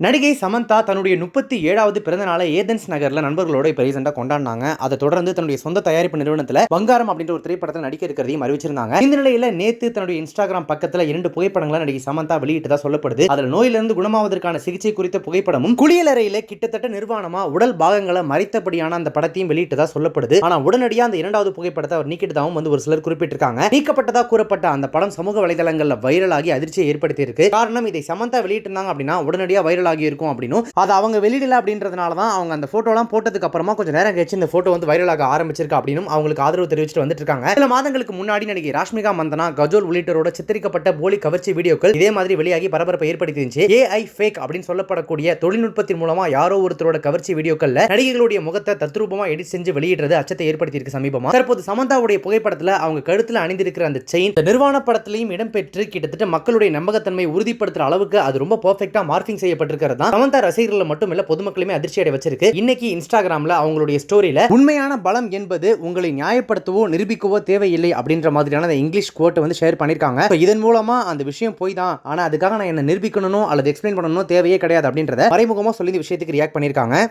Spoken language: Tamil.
நடிகை சமந்தா தன்னுடைய 37வது பிறந்த நாளை ஏதென்ஸ் நகர்ல நண்பர்களோட இப்ப ரீசெண்டா கொண்டாடினாங்க. அதை தொடர்ந்து தன்னுடைய சொந்த தயாரிப்பு நிறுவனத்துல பங்காரம் அப்படின்ற ஒரு திரைப்படத்தில் நடிக்க இருக்கிறதையும் அறிவிச்சிருந்தாங்க. இந்த நிலையில நேத்து தன்னுடைய இன்ஸ்டாகிராம் பக்கத்துல 2 புகைப்படங்களை நடிகை சமந்தா வெளியிட்டதா சொல்லப்படுது. அதுல நோயிலிருந்து குணமாவதற்கான சிகிச்சை குறித்த புகைப்படமும், குளியலறையில கிட்டத்தட்ட நிர்வாணமா உடல் பாகங்களை மறைத்தபடியான அந்த படத்தையும் வெளியிட்டதா சொல்லப்படுது. ஆனா உடனடியாக அந்த 2வது புகைப்படத்தை அவர் நீக்கிட்டதாகவும் ஒரு சிலர் குறிப்பிட்டிருக்காங்க. நீக்கப்பட்டதா கூறப்பட்ட அந்த படம் சமூக வலைதளங்கள்ல வைரலாகி அதிர்ச்சியை ஏற்படுத்தி இருக்கு. காரணம், இதை சமந்தா வெளியிட்டிருந்தாங்க அப்படின்னா உடனடியாக வைரல் இருக்கும் அப்படினும், அது அவங்க வெளியிடல அப்படின்றதுனால தான் அவங்க அந்த போட்டோலாம் போட்டதுக்கு அப்புறமா கொஞ்சம் நேரம் கழிச்சு இந்த போட்டோ வைரலாக ஆரம்பிச்சிருக்கு அப்படினும் அவங்களுக்கு ஆதரவு தெரிவிச்சிட்டு வந்துட்டு இருக்காங்க. சில மாதங்களுக்கு முன்னாடி நடிகை ராஷ்மிகா மந்தனா, கஜோல் உள்ளிட்டோரோட சித்தரிக்கப்பட்ட போலி கவர்ச்சி வீடியோக்கள் இதே மாதிரி வெளியாகி பரபரப்பை ஏற்படுத்திருந்துச்சு. AI ஃபேக் அப்படின்னு சொல்லப்படக்கூடிய தொழில்நுட்பத்தின் மூலமா யாரோ ஒருத்தரோட கவர்ச்சி வீடியோக்கள்ல நடிகைகளுடைய முகத்தை தத்ரூபமா எடிட் செஞ்சு வெளியிடுறது அச்சத்தை ஏற்படுத்தியிருக்கு சமீபமா. தற்போது சமந்தாவுடைய புகைப்படத்துல அவங்க கழுத்துல அணிந்திருக்கிற அந்த செயின் நிர்வாண படத்திலையும் இடம்பெற்று கிட்டத்தட்ட மக்களுடைய நம்பகத்தன்மை உறுதிப்படுத்துற அளவுக்கு அது ரொம்ப பெர்ஃபெக்ட்டா மார்க்கிங் செய்யப்பட்டிருக்கிறது. சமந்தா ரசிகர்கள் மட்டும் இல்ல, பொதுமக்களுமே அதிர்ச்சி அடைய வச்சிருக்கு. இன்னைக்கு இன்ஸ்டாகிராம்ல அவங்களுடைய ஸ்டோரியில உண்மையான பலம் என்பது உங்களை நியாயப்படுத்தவோ நிரூபிக்கவோ தேவையில்லை அப்படின்ற மாதிரியான இங்கிலீஷ் கோட் ஷேர் பண்ணிருக்காங்க. இதன் மூலமா அந்த விஷயம் போய் தான், ஆனா அதுக்காக நான் என்ன நிரூபிக்கணும் அல்லது எக்ஸ்பிளைன் பண்ணணும் தேவையே கிடையாது அப்படின்றத மறைமுகமா சொல்லி விஷயத்துக்கு ரியாக்ட் பண்ணிருக்காங்க.